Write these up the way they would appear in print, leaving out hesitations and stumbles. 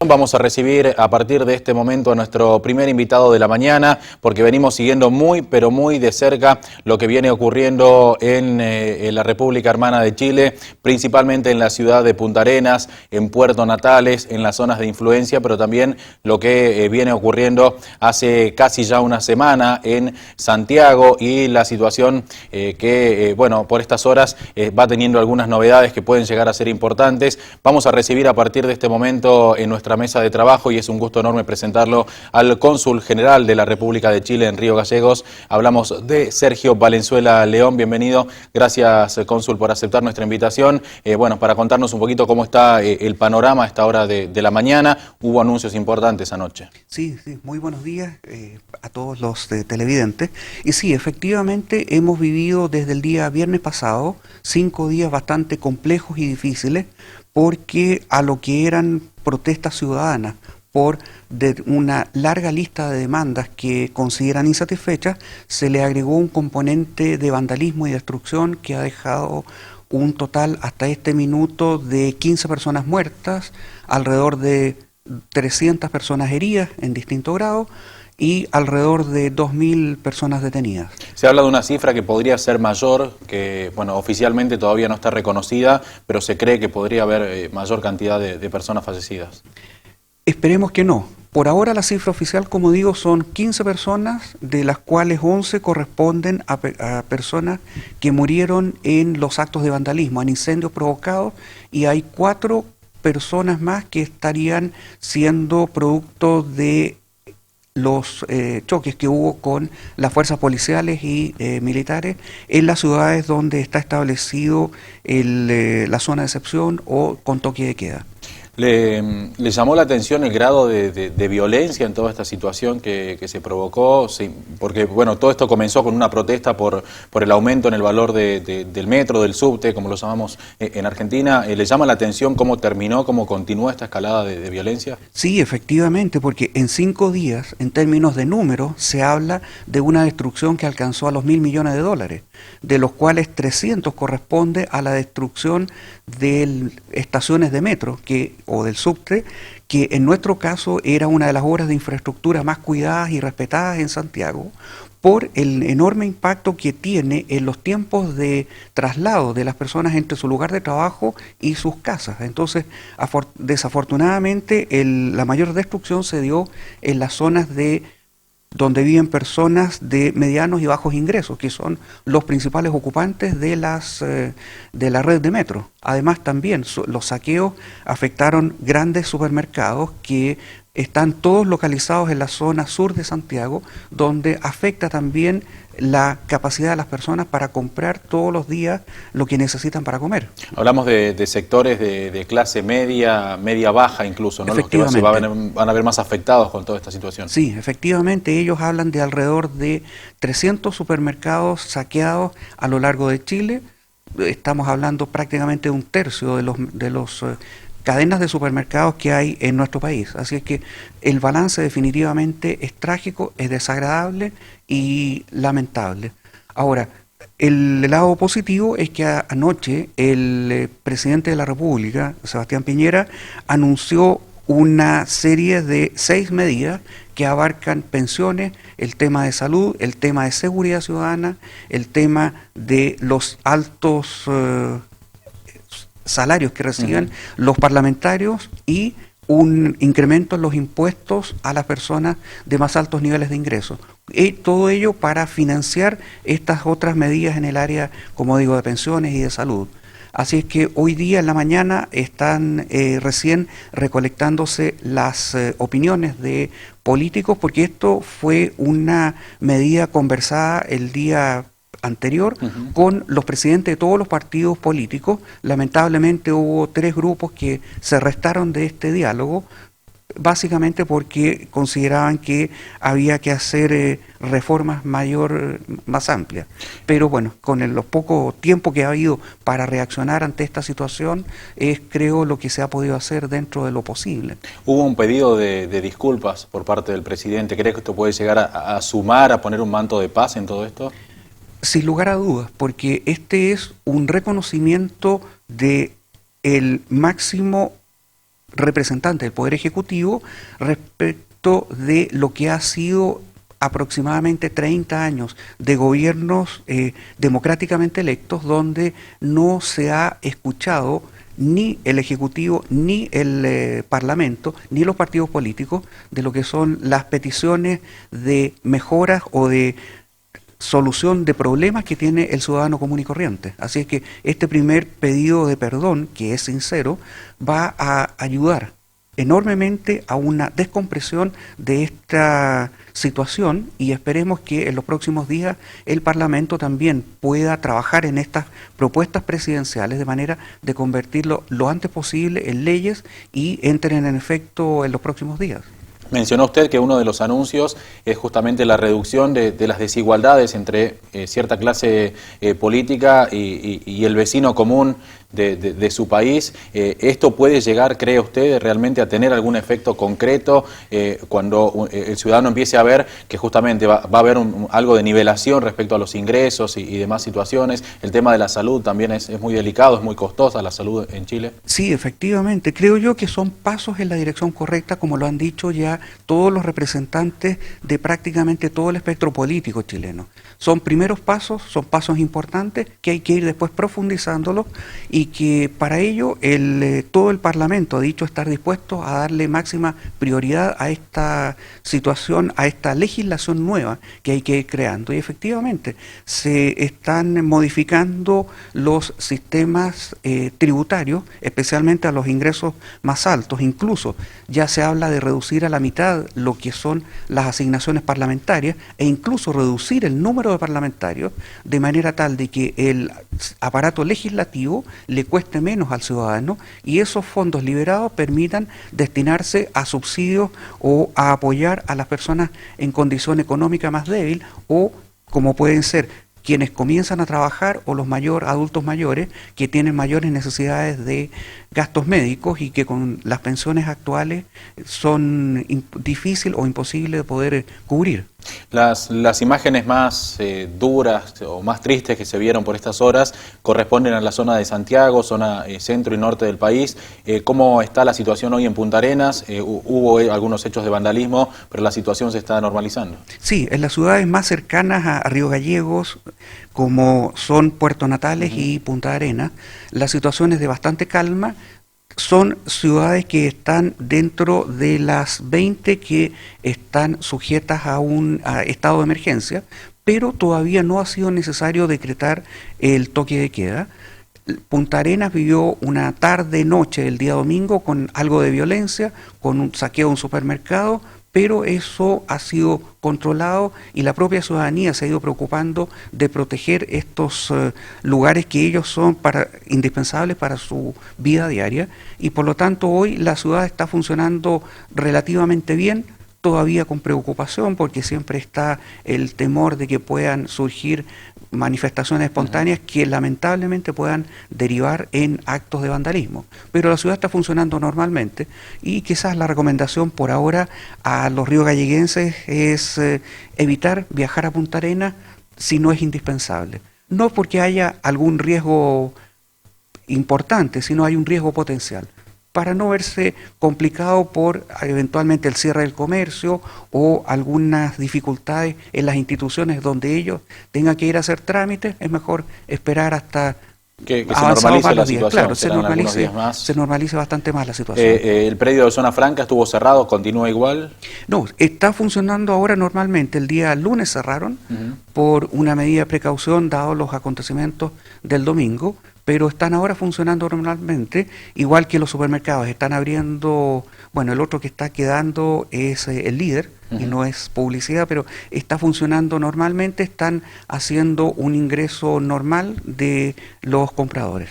Vamos a recibir a partir de este momento a nuestro primer invitado de la mañana, porque venimos siguiendo muy, pero muy de cerca lo que viene ocurriendo en la República Hermana de Chile, principalmente en la ciudad de Punta Arenas, en Puerto Natales, en las zonas de influencia, pero también lo que viene ocurriendo hace casi ya una semana en Santiago y la situación que, bueno, por estas horas va teniendo algunas novedades que pueden llegar a ser importantes. Vamos a recibir a partir de este momento en nuestra mesa de trabajo, y es un gusto enorme presentarlo al cónsul general de la República de Chile en Río Gallegos. Hablamos de Sergio Valenzuela León. Bienvenido. Gracias, cónsul, por aceptar nuestra invitación. Bueno, para contarnos un poquito cómo está el panorama a esta hora de la mañana. Hubo anuncios importantes anoche. Sí, muy buenos días a todos los televidentes. Y sí, efectivamente hemos vivido desde el día viernes pasado 5 días bastante complejos y difíciles, porque a lo que eran protestas ciudadanas por una larga lista de demandas que consideran insatisfechas, se le agregó un componente de vandalismo y destrucción que ha dejado un total hasta este minuto de 15 personas muertas, alrededor de 300 personas heridas en distinto grado y alrededor de 2.000 personas detenidas. Se habla de una cifra que podría ser mayor, que bueno, oficialmente todavía no está reconocida, pero se cree que podría haber mayor cantidad de personas fallecidas. Esperemos que no. Por ahora la cifra oficial, como digo, son 15 personas, de las cuales 11 corresponden a personas que murieron en los actos de vandalismo, en incendios provocados, y hay 4 personas más que estarían siendo producto de los choques que hubo con las fuerzas policiales y militares en las ciudades donde está establecido la zona de excepción o con toque de queda. ¿Le llamó la atención el grado de violencia en toda esta situación que se provocó? Sí, porque bueno, todo esto comenzó con una protesta por el aumento en el valor del metro, del subte, como lo llamamos en Argentina. ¿Le llama la atención cómo terminó, cómo continúa esta escalada de violencia? Sí, efectivamente, porque en 5 días, en términos de números, se habla de una destrucción que alcanzó a los $1.000 millones, de los cuales 300 corresponde a la destrucción de estaciones de metro o del subte, que en nuestro caso era una de las obras de infraestructura más cuidadas y respetadas en Santiago, por el enorme impacto que tiene en los tiempos de traslado de las personas entre su lugar de trabajo y sus casas. Entonces, desafortunadamente, la mayor destrucción se dio en las zonas donde viven personas de medianos y bajos ingresos, que son los principales ocupantes de la red de metro. Además, también los saqueos afectaron grandes supermercados que están todos localizados en la zona sur de Santiago, donde afecta también la capacidad de las personas para comprar todos los días lo que necesitan para comer. Hablamos de sectores de clase media, media-baja incluso, ¿no? Los que van a ver más afectados con toda esta situación. Sí, efectivamente, ellos hablan de alrededor de 300 supermercados saqueados a lo largo de Chile. Estamos hablando prácticamente de un tercio de los cadenas de supermercados que hay en nuestro país. Así es que el balance definitivamente es trágico, es desagradable y lamentable. Ahora, el lado positivo es que anoche el presidente de la República, Sebastián Piñera, anunció una serie de 6 medidas que abarcan pensiones, el tema de salud, el tema de seguridad ciudadana, el tema de los altos salarios que reciben los parlamentarios y un incremento en los impuestos a las personas de más altos niveles de ingresos. Y todo ello para financiar estas otras medidas en el área, como digo, de pensiones y de salud. Así es que hoy día en la mañana están recién recolectándose las opiniones de políticos, porque esto fue una medida conversada el día anterior con los presidentes de todos los partidos políticos. Lamentablemente hubo 3 grupos que se restaron de este diálogo, básicamente porque consideraban que había que hacer reformas más amplias. Pero bueno, con el poco tiempo que ha habido para reaccionar ante esta situación, es creo lo que se ha podido hacer dentro de lo posible. Hubo un pedido de disculpas por parte del presidente. ¿Crees que esto puede llegar a sumar, a poner un manto de paz en todo esto? Sin lugar a dudas, porque este es un reconocimiento de el máximo representante del Poder Ejecutivo respecto de lo que ha sido aproximadamente 30 años de gobiernos democráticamente electos donde no se ha escuchado ni el Ejecutivo, ni el Parlamento, ni los partidos políticos de lo que son las peticiones de mejoras o de solución de problemas que tiene el ciudadano común y corriente. Así es que este primer pedido de perdón, que es sincero, va a ayudar enormemente a una descompresión de esta situación y esperemos que en los próximos días el Parlamento también pueda trabajar en estas propuestas presidenciales de manera de convertirlo lo antes posible en leyes y entren en efecto en los próximos días. Mencionó usted que uno de los anuncios es justamente la reducción de las desigualdades entre cierta clase política y el vecino común de su país. ¿Esto puede llegar, cree usted, realmente a tener algún efecto concreto cuando el ciudadano empiece a ver que justamente va a haber algo de nivelación respecto a los ingresos y demás situaciones? El tema de la salud también es muy delicado, es muy costosa la salud en Chile. Sí, efectivamente. Creo yo que son pasos en la dirección correcta, como lo han dicho ya todos los representantes de prácticamente todo el espectro político chileno. Son primeros pasos, son pasos importantes que hay que ir después profundizándolos y que para ello todo el Parlamento ha dicho estar dispuesto a darle máxima prioridad a esta situación, a esta legislación nueva que hay que ir creando. Y efectivamente se están modificando los sistemas tributarios, especialmente a los ingresos más altos. Incluso ya se habla de reducir a la mitad lo que son las asignaciones parlamentarias e incluso reducir el número de parlamentarios de manera tal de que el aparato legislativo le cueste menos al ciudadano y esos fondos liberados permitan destinarse a subsidios o a apoyar a las personas en condición económica más débil o como pueden ser quienes comienzan a trabajar o los adultos mayores que tienen mayores necesidades de gastos médicos y que con las pensiones actuales son difícil o imposible de poder cubrir. Las imágenes más duras o más tristes que se vieron por estas horas corresponden a la zona de Santiago, zona centro y norte del país. ¿Cómo está la situación hoy en Punta Arenas? Hubo algunos hechos de vandalismo, pero la situación se está normalizando. Sí, en las ciudades más cercanas a Río Gallegos, como son Puerto Natales y Punta Arenas, la situación es de bastante calma. Son ciudades que están dentro de las 20 que están sujetas a un estado de emergencia, pero todavía no ha sido necesario decretar el toque de queda. Punta Arenas vivió una tarde-noche el día domingo con algo de violencia, con un saqueo de un supermercado, pero eso ha sido controlado y la propia ciudadanía se ha ido preocupando de proteger estos lugares que ellos son indispensables para su vida diaria y por lo tanto hoy la ciudad está funcionando relativamente bien, todavía con preocupación porque siempre está el temor de que puedan surgir manifestaciones espontáneas que lamentablemente puedan derivar en actos de vandalismo. Pero la ciudad está funcionando normalmente y quizás la recomendación por ahora a los riogalleguenses es evitar viajar a Punta Arenas si no es indispensable. No porque haya algún riesgo importante, sino hay un riesgo potencial, para no verse complicado por eventualmente el cierre del comercio o algunas dificultades en las instituciones donde ellos tengan que ir a hacer trámites, es mejor esperar hasta que se normalice la situación. Claro, se normalice bastante más la situación. ¿El predio de Zona Franca estuvo cerrado? ¿Continúa igual? No, está funcionando ahora normalmente. El día lunes cerraron por una medida de precaución dados los acontecimientos del domingo, pero están ahora funcionando normalmente, igual que los supermercados. Están abriendo, bueno, el otro que está quedando es el Líder, y no es publicidad, pero está funcionando normalmente, están haciendo un ingreso normal de los compradores.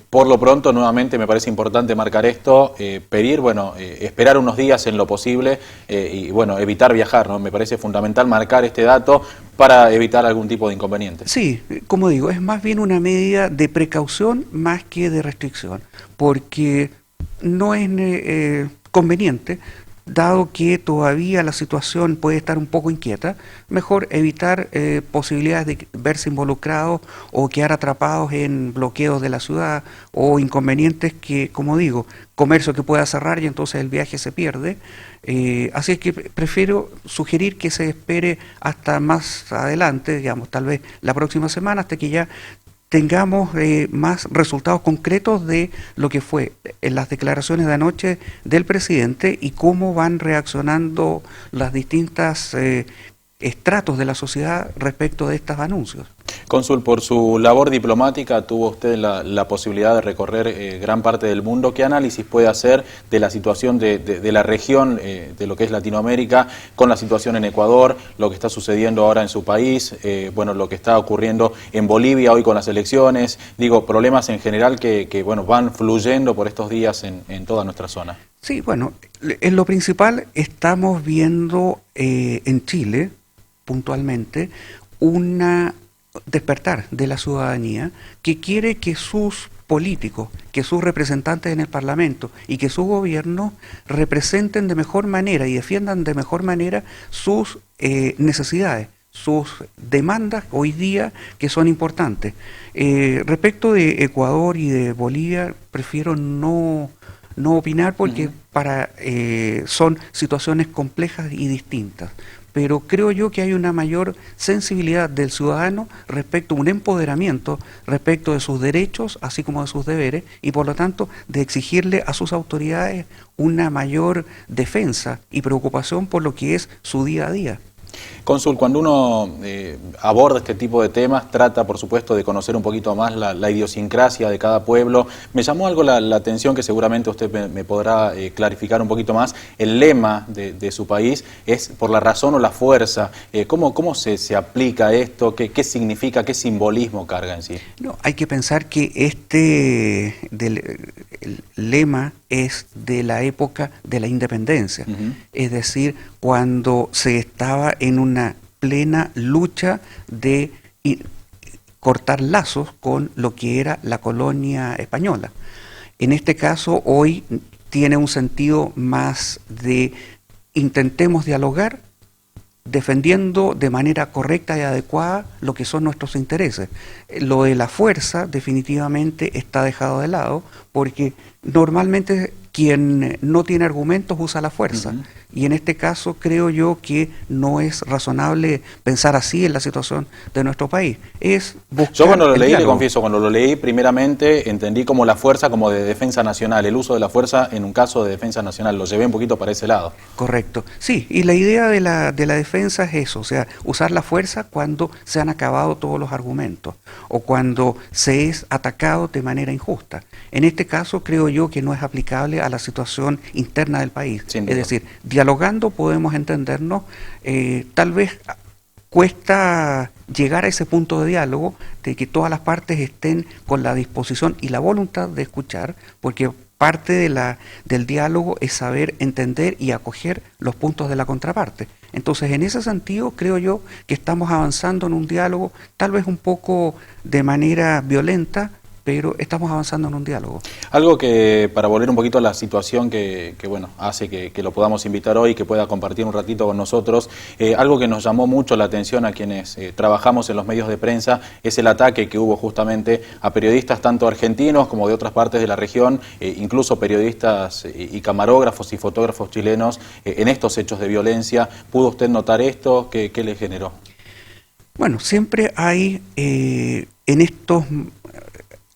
Por lo pronto, nuevamente, me parece importante marcar esto, pedir, bueno, esperar unos días en lo posible y, bueno, evitar viajar, ¿no? Me parece fundamental marcar este dato para evitar algún tipo de inconveniente. Sí, como digo, es más bien una medida de precaución más que de restricción, porque no es conveniente dado que todavía la situación puede estar un poco inquieta, mejor evitar posibilidades de verse involucrados o quedar atrapados en bloqueos de la ciudad o inconvenientes que, como digo, comercio que pueda cerrar y entonces el viaje se pierde. Así es que prefiero sugerir que se espere hasta más adelante, digamos, tal vez la próxima semana, hasta que ya tengamos más resultados concretos de lo que fue en las declaraciones de anoche del presidente y cómo van reaccionando las distintas estratos de la sociedad respecto de estos anuncios. Cónsul, por su labor diplomática tuvo usted la posibilidad de recorrer gran parte del mundo. ¿Qué análisis puede hacer de la situación de la región, de lo que es Latinoamérica, con la situación en Ecuador, lo que está sucediendo ahora en su país, bueno, lo que está ocurriendo en Bolivia hoy con las elecciones? Digo, problemas en general que bueno, van fluyendo por estos días en toda nuestra zona. Sí, bueno, en lo principal estamos viendo en Chile, puntualmente, una despertar de la ciudadanía que quiere que sus políticos, que sus representantes en el Parlamento y que su gobierno representen de mejor manera y defiendan de mejor manera sus necesidades, sus demandas hoy día que son importantes. Respecto de Ecuador y de Bolivia, prefiero no opinar porque son situaciones complejas y distintas. Pero creo yo que hay una mayor sensibilidad del ciudadano respecto a un empoderamiento, respecto de sus derechos, así como de sus deberes, y por lo tanto de exigirle a sus autoridades una mayor defensa y preocupación por lo que es su día a día. Cónsul, cuando uno aborda este tipo de temas, trata, por supuesto, de conocer un poquito más la idiosincrasia de cada pueblo. Me llamó algo la atención, que seguramente usted me podrá clarificar un poquito más. El lema de su país es por la razón o la fuerza. ¿Cómo se aplica esto? ¿Qué significa? ¿Qué simbolismo carga en sí? No, hay que pensar que el lema es de la época de la independencia, es decir, cuando se estaba en una plena lucha de cortar lazos con lo que era la colonia española. En este caso, hoy tiene un sentido más de intentemos dialogar, defendiendo de manera correcta y adecuada lo que son nuestros intereses. Lo de la fuerza definitivamente está dejado de lado, porque normalmente quien no tiene argumentos usa la fuerza. Y en este caso creo yo que no es razonable pensar así en la situación de nuestro país. Es buscar Yo cuando lo leí, diálogo. le confieso, cuando lo leí primeramente entendí como la fuerza como de defensa nacional, el uso de la fuerza en un caso de defensa nacional, lo llevé un poquito para ese lado. Correcto. Sí, y la idea de la defensa es eso, o sea, usar la fuerza cuando se han acabado todos los argumentos o cuando se es atacado de manera injusta. En este caso creo yo que no es aplicable a la situación interna del país. Sin duda. Es decir, dialogando podemos entendernos, tal vez cuesta llegar a ese punto de diálogo, de que todas las partes estén con la disposición y la voluntad de escuchar, porque parte del diálogo es saber entender y acoger los puntos de la contraparte. Entonces, en ese sentido, creo yo que estamos avanzando en un diálogo, tal vez un poco de manera violenta, pero estamos avanzando en un diálogo. Algo que, para volver un poquito a la situación que bueno, hace que lo podamos invitar hoy, que pueda compartir un ratito con nosotros, algo que nos llamó mucho la atención a quienes trabajamos en los medios de prensa es el ataque que hubo justamente a periodistas tanto argentinos como de otras partes de la región, incluso periodistas y camarógrafos y fotógrafos chilenos en estos hechos de violencia. ¿Pudo usted notar esto? ¿Qué le generó? Bueno, siempre hay en estos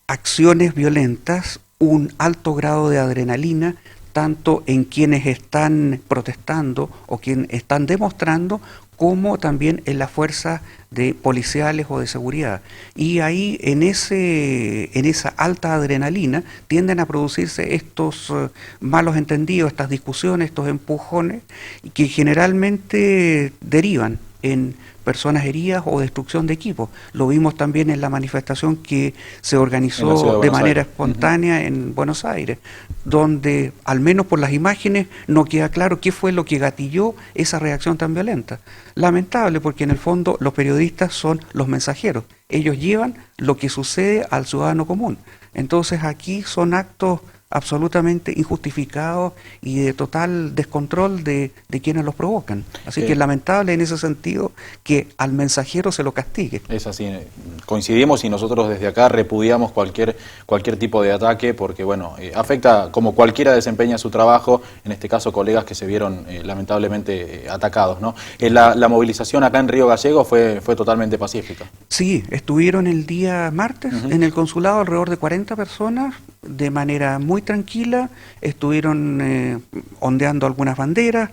acciones violentas un alto grado de adrenalina, tanto en quienes están protestando o quienes están demostrando, como también en las fuerzas de policiales o de seguridad. Y ahí en esa alta adrenalina tienden a producirse estos malos entendidos, estas discusiones, estos empujones, que generalmente derivan en personas heridas o destrucción de equipos. Lo vimos también en la manifestación que se organizó de manera espontánea en Buenos Aires, donde, al menos por las imágenes, no queda claro qué fue lo que gatilló esa reacción tan violenta. Lamentable, porque en el fondo los periodistas son los mensajeros. Ellos llevan lo que sucede al ciudadano común. Entonces aquí son actos absolutamente injustificados y de total descontrol de quienes los provocan. Así que es lamentable en ese sentido que al mensajero se lo castigue. Es así, coincidimos y nosotros desde acá repudiamos cualquier tipo de ataque porque, bueno, afecta como cualquiera desempeña su trabajo, en este caso colegas que se vieron lamentablemente atacados, ¿no? La movilización acá en Río Gallegos fue totalmente pacífica. Sí, estuvieron el día martes en el consulado alrededor de 40 personas de manera muy tranquila, estuvieron ondeando algunas banderas,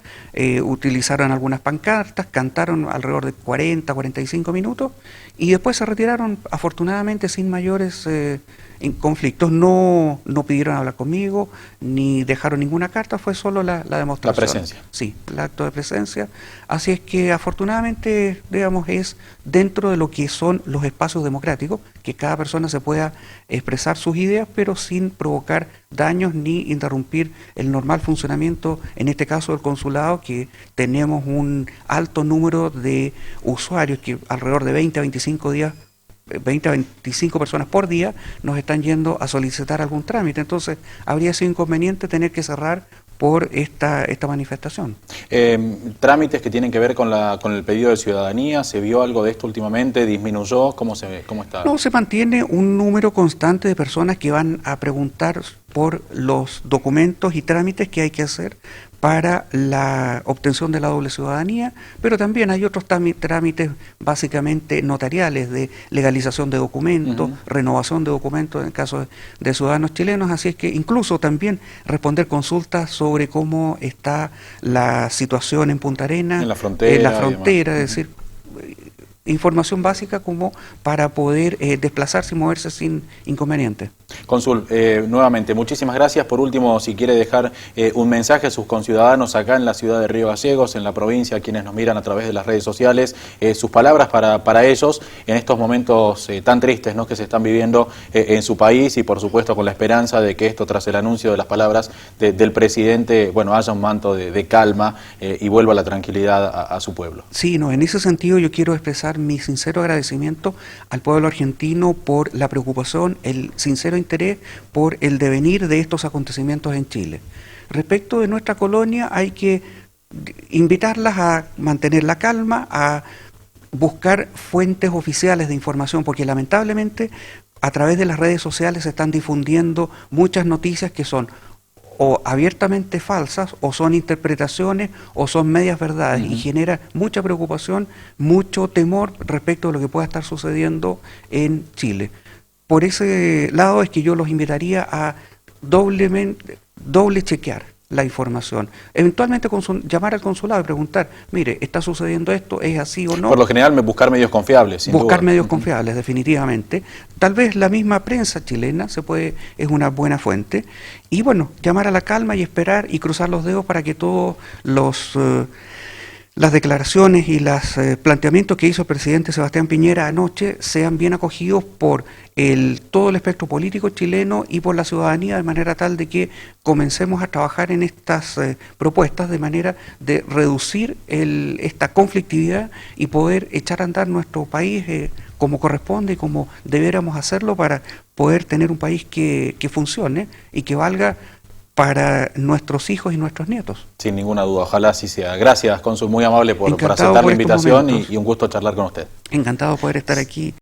utilizaron algunas pancartas, cantaron alrededor de 40-45 minutos y después se retiraron afortunadamente sin mayores conflictos. No pidieron hablar conmigo, ni dejaron ninguna carta, fue solo la demostración. La presencia. Sí, el acto de presencia. Así es que afortunadamente, digamos, es dentro de lo que son los espacios democráticos, que cada persona se pueda expresar sus ideas, pero sin provocar daños ni interrumpir el normal funcionamiento, en este caso del consulado, que tenemos un alto número de usuarios, que alrededor de 20 a 25 personas por día nos están yendo a solicitar algún trámite. Entonces habría sido inconveniente tener que cerrar por esta manifestación. Trámites que tienen que ver con el pedido de ciudadanía, ¿se vio algo de esto últimamente? ¿Disminuyó? ¿Cómo está? No, se mantiene un número constante de personas que van a preguntar por los documentos y trámites que hay que hacer para la obtención de la doble ciudadanía, pero también hay otros trámites básicamente notariales de legalización de documentos, renovación de documentos en el caso de ciudadanos chilenos, así es que incluso también responder consultas sobre cómo está la situación en Punta Arenas, en la frontera, es decir, información básica como para poder desplazarse y moverse sin inconveniente. Cónsul, nuevamente, muchísimas gracias. Por último, si quiere dejar un mensaje a sus conciudadanos acá en la ciudad de Río Gallegos, en la provincia, quienes nos miran a través de las redes sociales, sus palabras para ellos en estos momentos tan tristes, ¿no?, que se están viviendo en su país y, por supuesto, con la esperanza de que esto, tras el anuncio de las palabras del presidente, bueno, haya un manto de calma y vuelva la tranquilidad a su pueblo. Sí, no, en ese sentido yo quiero expresar mi sincero agradecimiento al pueblo argentino por la preocupación, el sincero interés por el devenir de estos acontecimientos en Chile. Respecto de nuestra colonia, hay que invitarlas a mantener la calma, a buscar fuentes oficiales de información, porque lamentablemente a través de las redes sociales se están difundiendo muchas noticias que son o abiertamente falsas, o son interpretaciones, o son medias verdades, y genera mucha preocupación, mucho temor respecto de lo que pueda estar sucediendo en Chile. Por ese lado es que yo los invitaría a doble chequear la información. Eventualmente llamar al consulado y preguntar, mire, ¿está sucediendo esto? ¿Es así o no? Por lo general, buscar medios confiables, sin buscar duda. medios confiables, definitivamente. Tal vez la misma prensa chilena es una buena fuente. Y bueno, llamar a la calma y esperar y cruzar los dedos para que todos las declaraciones y los planteamientos que hizo el presidente Sebastián Piñera anoche sean bien acogidos por todo el espectro político chileno y por la ciudadanía, de manera tal de que comencemos a trabajar en estas propuestas de manera de reducir esta conflictividad y poder echar a andar nuestro país como corresponde y como debiéramos hacerlo para poder tener un país que funcione y que valga para nuestros hijos y nuestros nietos. Sin ninguna duda, ojalá así sea. Gracias, cónsul, muy amable por Encantado aceptar por la invitación estos y un gusto charlar con usted. Encantado de poder estar aquí.